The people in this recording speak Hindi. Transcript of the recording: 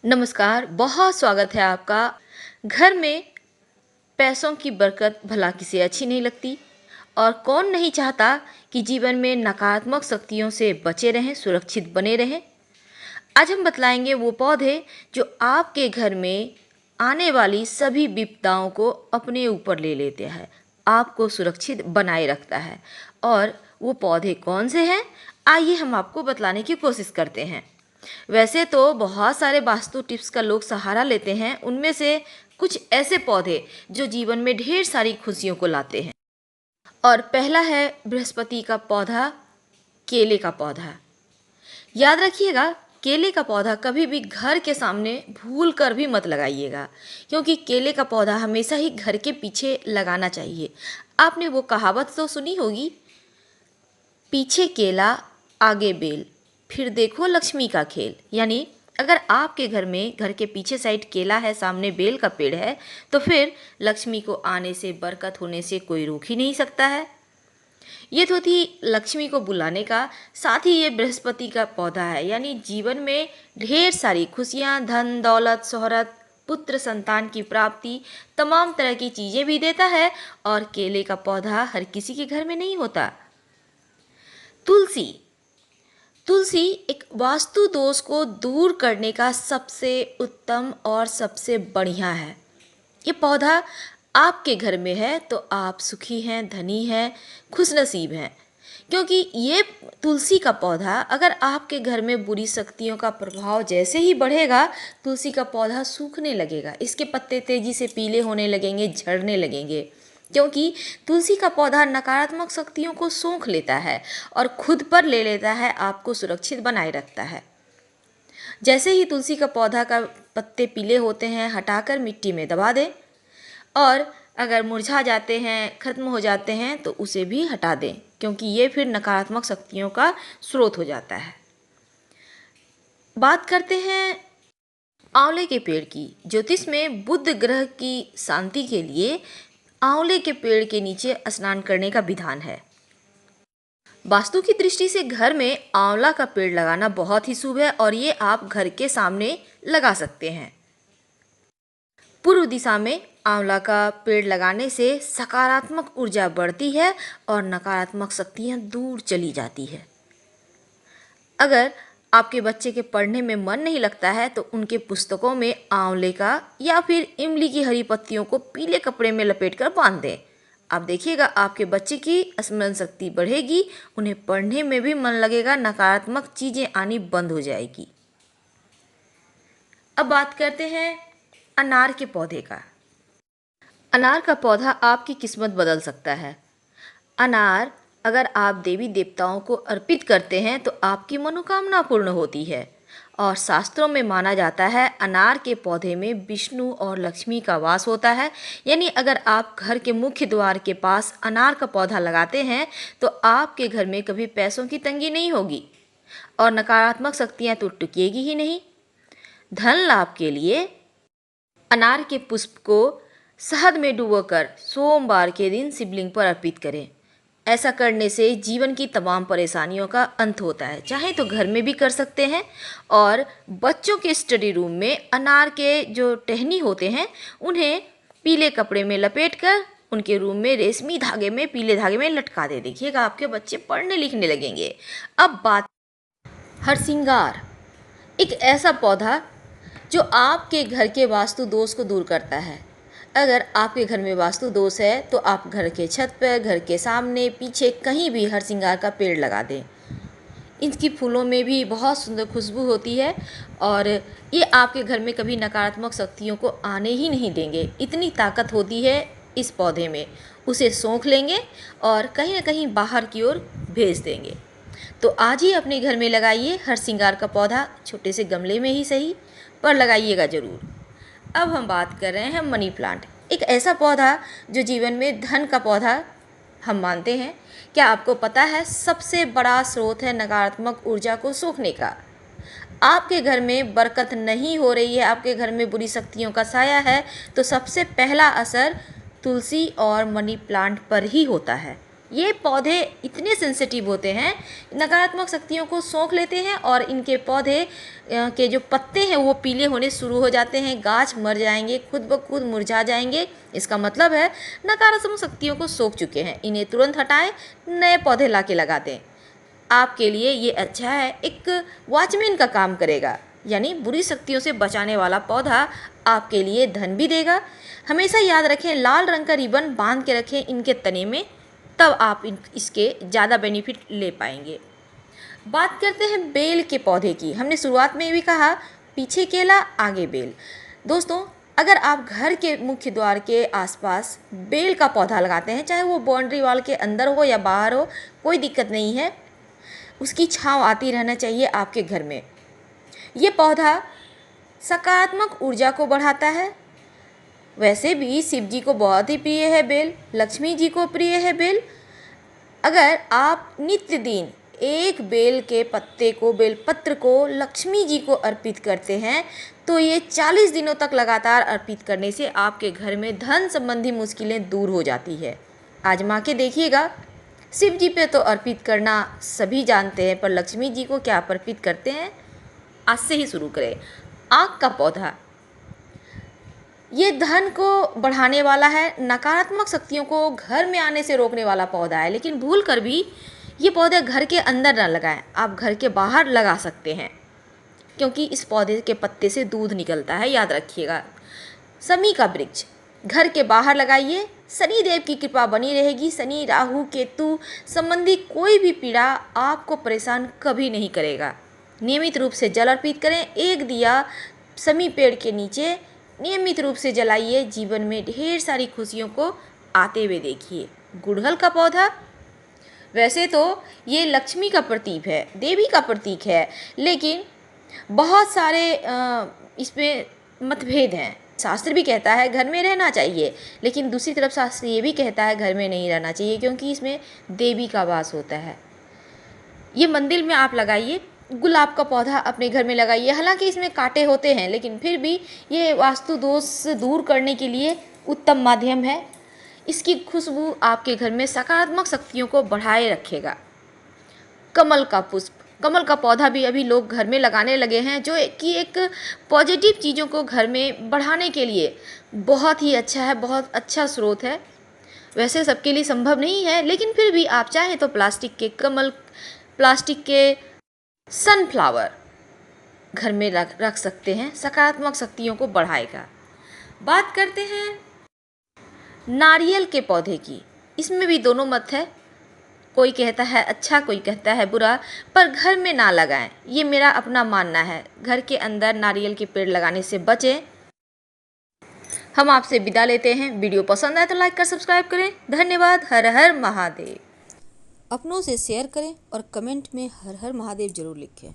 नमस्कार, बहुत स्वागत है आपका। घर में पैसों की बरकत भला किसे अच्छी नहीं लगती और कौन नहीं चाहता कि जीवन में नकारात्मक शक्तियों से बचे रहें, सुरक्षित बने रहें। आज हम बतलाएंगे वो पौधे जो आपके घर में आने वाली सभी विपदाओं को अपने ऊपर ले लेते हैं, आपको सुरक्षित बनाए रखता है। और वो पौधे कौन से हैं, आइए हम आपको बतलाने की कोशिश करते हैं। वैसे तो बहुत सारे वास्तु टिप्स का लोग सहारा लेते हैं, उनमें से कुछ ऐसे पौधे जो जीवन में ढेर सारी खुशियों को लाते हैं। और पहला है बृहस्पति का पौधा, केले का पौधा। याद रखिएगा, केले का पौधा कभी भी घर के सामने भूल कर भी मत लगाइएगा, क्योंकि केले का पौधा हमेशा ही घर के पीछे लगाना चाहिए। आपने वो कहावत तो सुनी होगी, पीछे केला आगे बेल, फिर देखो लक्ष्मी का खेल। यानी अगर आपके घर में घर के पीछे साइड केला है, सामने बेल का पेड़ है, तो फिर लक्ष्मी को आने से, बरकत होने से कोई रोक ही नहीं सकता है। ये तो थी लक्ष्मी को बुलाने का। साथ ही ये बृहस्पति का पौधा है, यानी जीवन में ढेर सारी खुशियाँ, धन दौलत, शोहरत, पुत्र संतान की प्राप्ति, तमाम तरह की चीज़ें भी देता है। और केले का पौधा हर किसी के घर में नहीं होता। तुलसी, तुलसी एक वास्तु दोष को दूर करने का सबसे उत्तम और सबसे बढ़िया है। ये पौधा आपके घर में है तो आप सुखी हैं, धनी हैं, खुशनसीब हैं, क्योंकि ये तुलसी का पौधा अगर आपके घर में बुरी शक्तियों का प्रभाव जैसे ही बढ़ेगा, तुलसी का पौधा सूखने लगेगा, इसके पत्ते तेजी से पीले होने लगेंगे, झड़ने लगेंगे, क्योंकि तुलसी का पौधा नकारात्मक शक्तियों को सोख लेता है और खुद पर ले लेता है, आपको सुरक्षित बनाए रखता है। जैसे ही तुलसी का पौधा का पत्ते पीले होते हैं, हटाकर मिट्टी में दबा दें, और अगर मुरझा जाते हैं, खत्म हो जाते हैं, तो उसे भी हटा दें, क्योंकि ये फिर नकारात्मक शक्तियों का स्रोत हो जाता है। बात करते हैं आंवले के पेड़ की। ज्योतिष में बुध ग्रह की शांति के लिए आंवले के पेड़ के नीचे स्नान करने का विधान है। वास्तु की दृष्टि से घर में आंवला का पेड़ लगाना बहुत ही शुभ है और ये आप घर के सामने लगा सकते हैं। पूर्व दिशा में आंवला का पेड़ लगाने से सकारात्मक ऊर्जा बढ़ती है और नकारात्मक शक्तियाँ दूर चली जाती है। अगर आपके बच्चे के पढ़ने में मन नहीं लगता है तो उनके पुस्तकों में आंवले का या फिर इमली की हरी पत्तियों को पीले कपड़े में लपेटकर बांध दें। आप देखिएगा, आपके बच्चे की स्मरण शक्ति बढ़ेगी, उन्हें पढ़ने में भी मन लगेगा, नकारात्मक चीज़ें आनी बंद हो जाएगी। अब बात करते हैं अनार के पौधे का। अनार का पौधा आपकी किस्मत बदल सकता है। अनार अगर आप देवी देवताओं को अर्पित करते हैं तो आपकी मनोकामना पूर्ण होती है। और शास्त्रों में माना जाता है अनार के पौधे में विष्णु और लक्ष्मी का वास होता है। यानी अगर आप घर के मुख्य द्वार के पास अनार का पौधा लगाते हैं तो आपके घर में कभी पैसों की तंगी नहीं होगी और नकारात्मक शक्तियाँ तो टिकेगी ही नहीं। धन लाभ के लिए अनार के पुष्प को शहद में डुबोकर सोमवार के दिन शिवलिंग पर अर्पित करें। ऐसा करने से जीवन की तमाम परेशानियों का अंत होता है। चाहे तो घर में भी कर सकते हैं और बच्चों के स्टडी रूम में अनार के जो टहनी होते हैं उन्हें पीले कपड़े में लपेटकर उनके रूम में रेशमी धागे में, पीले धागे में लटका दे। देखिएगा, आपके बच्चे पढ़ने लिखने लगेंगे। अब बात हरसिंगार, एक ऐसा पौधा जो आपके घर के वास्तु दोष को दूर करता है। अगर आपके घर में वास्तु दोष है तो आप घर के छत पर, घर के सामने, पीछे कहीं भी हरसिंगार का पेड़ लगा दें। इनकी फूलों में भी बहुत सुंदर खुशबू होती है और ये आपके घर में कभी नकारात्मक शक्तियों को आने ही नहीं देंगे। इतनी ताकत होती है इस पौधे में। उसे सोख लेंगे और कहीं ना कहीं बाहर की ओर भेज देंगे। तो आज ही अपने घर में लगाइए हरसिंगार का पौधा, छोटे से गमले में ही सही, पर लगाइएगा ज़रूर। अब हम बात कर रहे हैं मनी प्लांट, एक ऐसा पौधा जो जीवन में धन का पौधा हम मानते हैं। क्या आपको पता है सबसे बड़ा स्रोत है नकारात्मक ऊर्जा को सोखने का? आपके घर में बरकत नहीं हो रही है, आपके घर में बुरी शक्तियों का साया है, तो सबसे पहला असर तुलसी और मनी प्लांट पर ही होता है। ये पौधे इतने सेंसिटिव होते हैं, नकारात्मक शक्तियों को सोख लेते हैं और इनके पौधे के जो पत्ते हैं वो पीले होने शुरू हो जाते हैं, गाछ मर जाएंगे, खुद ब खुद मुरझा जाएंगे। इसका मतलब है नकारात्मक शक्तियों को सोख चुके हैं। इन्हें तुरंत हटाएं, नए पौधे ला के लगा दें। आपके लिए ये अच्छा है, एक वॉचमैन का काम करेगा, यानी बुरी शक्तियों से बचाने वाला पौधा आपके लिए धन भी देगा। हमेशा याद रखें, लाल रंग का रिबन बांध के रखें इनके तने में, तब आप इसके ज़्यादा बेनिफिट ले पाएंगे। बात करते हैं बेल के पौधे की। हमने शुरुआत में भी कहा, पीछे केला आगे बेल। दोस्तों, अगर आप घर के मुख्य द्वार के आसपास बेल का पौधा लगाते हैं, चाहे वो बाउंड्री वॉल के अंदर हो या बाहर हो, कोई दिक्कत नहीं है, उसकी छांव आती रहना चाहिए आपके घर में। ये पौधा सकारात्मक ऊर्जा को बढ़ाता है। वैसे भी शिव जी को बहुत ही प्रिय है बेल, लक्ष्मी जी को प्रिय है बेल। अगर आप नित्य दिन एक बेल के पत्ते को, बेलपत्र को लक्ष्मी जी को अर्पित करते हैं, तो ये 40 दिनों तक लगातार अर्पित करने से आपके घर में धन संबंधी मुश्किलें दूर हो जाती है। आजमा के देखिएगा। शिव जी पे तो अर्पित करना सभी जानते हैं, पर लक्ष्मी जी को क्या अर्पित करते हैं? आज से ही शुरू करें। आँख का पौधा, ये धन को बढ़ाने वाला है, नकारात्मक शक्तियों को घर में आने से रोकने वाला पौधा है। लेकिन भूल कर भी ये पौधे घर के अंदर ना लगाएं, आप घर के बाहर लगा सकते हैं, क्योंकि इस पौधे के पत्ते से दूध निकलता है, याद रखिएगा। शमी का वृक्ष घर के बाहर लगाइए, शनि देव की कृपा बनी रहेगी। शनि, राहु, केतु संबंधी कोई भी पीड़ा आपको परेशान कभी नहीं करेगा। नियमित रूप से जल अर्पित करें। एक दिया शमी पेड़ के नीचे नियमित रूप से जलाइए, जीवन में ढेर सारी खुशियों को आते हुए देखिए। गुड़हल का पौधा, वैसे तो ये लक्ष्मी का प्रतीक है, देवी का प्रतीक है, लेकिन बहुत सारे इसमें मतभेद हैं। शास्त्र भी कहता है घर में रहना चाहिए, लेकिन दूसरी तरफ शास्त्र ये भी कहता है घर में नहीं रहना चाहिए, क्योंकि इसमें देवी का वास होता है। ये मंदिर में आप लगाइए। गुलाब का पौधा अपने घर में लगाइए। हालांकि इसमें कांटे होते हैं, लेकिन फिर भी ये वास्तु दोष दूर करने के लिए उत्तम माध्यम है। इसकी खुशबू आपके घर में सकारात्मक शक्तियों को बढ़ाए रखेगा। कमल का पुष्प, कमल का पौधा भी अभी लोग घर में लगाने लगे हैं, जो कि एक पॉजिटिव चीज़ों को घर में बढ़ाने के लिए बहुत ही अच्छा है, बहुत अच्छा स्रोत है। वैसे सबके लिए संभव नहीं है, लेकिन फिर भी आप चाहें तो प्लास्टिक के कमल, प्लास्टिक के सनफ्लावर घर में रख सकते हैं, सकारात्मक शक्तियों को बढ़ाएगा। बात करते हैं नारियल के पौधे की। इसमें भी दोनों मत है, कोई कहता है अच्छा, कोई कहता है बुरा, पर घर में ना लगाएं, ये मेरा अपना मानना है। घर के अंदर नारियल के पेड़ लगाने से बचें। हम आपसे विदा लेते हैं। वीडियो पसंद आए तो लाइक कर सब्सक्राइब करें। धन्यवाद। हर हर महादेव। अपनों से शेयर करें और कमेंट में हर हर महादेव जरूर लिखें।